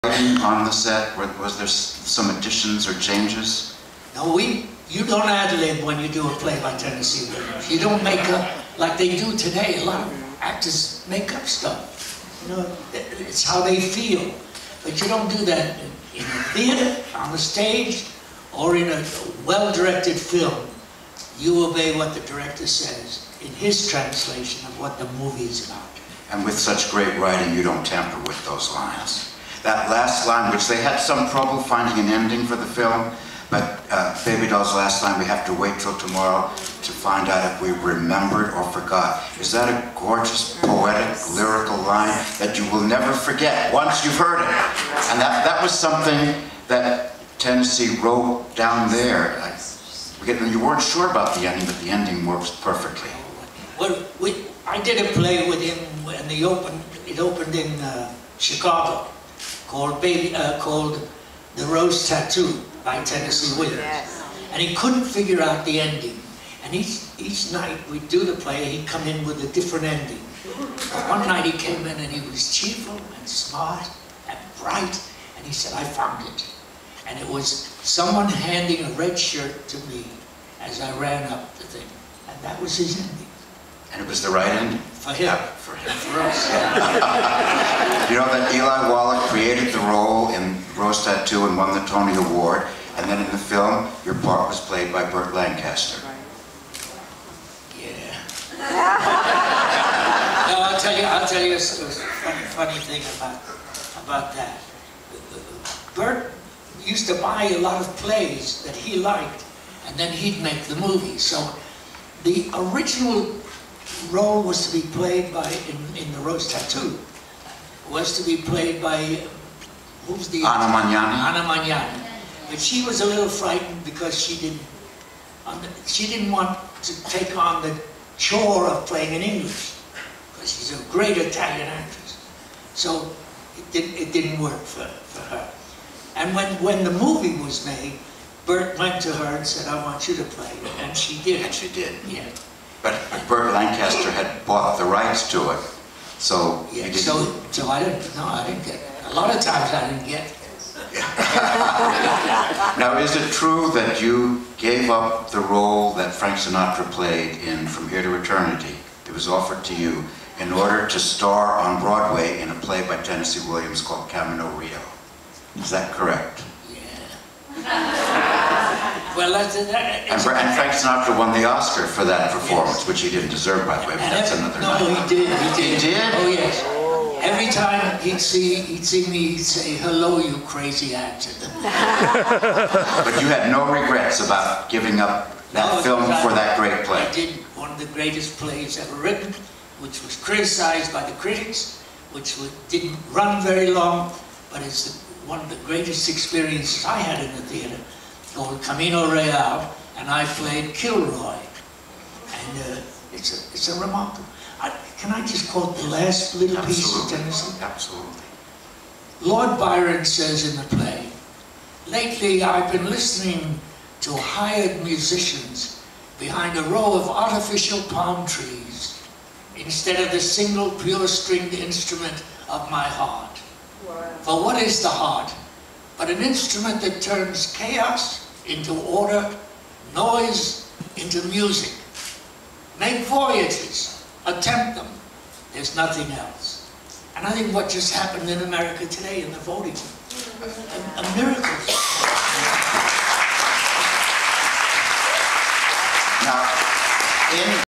on the set? Was there some additions or changes? No, you don't ad-lib when you do a play by Tennessee Williams. You don't make up like they do today. A lot of actors make up stuff. You know, it's how they feel. But you don't do that in a theater, on the stage, or in a well-directed film. You obey what the director says in his translation of what the movie is about. And with such great writing, you don't tamper with those lines. That last line, which they had some trouble finding an ending for the film, but Baby Doll's last line, we have to wait till tomorrow to find out if we remembered or forgot. Is that a gorgeous, poetic, lyrical line that you will never forget once you've heard it? And that was something that Tennessee wrote down there. You weren't sure about the ending, but the ending works perfectly. Well, I did a play with him when it opened in Chicago, called The Rose Tattoo by Tennessee Williams. Yes. And he couldn't figure out the ending. And each night we'd do the play, he'd come in with a different ending. But one night he came in and he was cheerful and smart and bright, and he said, I found it. And it was someone handing a red shirt to me as I ran up the thing. And that was his ending. And it was the right ending? For him. Yeah, for him. For us. You know that Eli Wallach created the role in Rose Tattoo and won the Tony Award, and then in the film, your part was played by Burt Lancaster. Yeah. No, I'll tell you a funny thing about that. Burt used to buy a lot of plays that he liked, and then he'd make the movie. So the original role was to be played by, in The Rose Tattoo, was to be played by, who was the Anna Magnani. Anna Magnani. But she was a little frightened because she didn't want to take on the chore of playing in English, because she's a great Italian actress. So it didn't work for her. And when the movie was made, Burt went to her and said, I want you to play it. And she did. And she did. Yeah. But Burt Lancaster had bought the rights to it. So yeah, so I didn't get it. A lot of times I didn't get it. Now, is it true that you gave up the role that Frank Sinatra played in From Here to Eternity? It was offered to you in order to star on Broadway in a play by Tennessee Williams called Camino Rio. Is that correct? Yeah. Well, and Frank Sinatra won the Oscar for that performance, yes. Which he didn't deserve, by the way, but that's another night. No, he did. He did? Oh, yes. Every time he'd see me, he'd say, hello, you crazy actor. But you had no regrets about giving up that film for that great play? I did one of the greatest plays ever written, which was criticized by the critics, which didn't run very long, but it's one of the greatest experiences I had in the theater, called Camino Real, and I played Kilroy. And it's a remarkable... Can I just quote the last little piece of Tennessee? Absolutely. Lord Byron says in the play, lately I've been listening to hired musicians behind a row of artificial palm trees instead of the single pure-stringed instrument of my heart. Wow. For what is the heart but an instrument that turns chaos into order, noise into music? Make voyages. Attempt them. There's nothing else. And I think what just happened in America today in the voting, a miracle. Now, in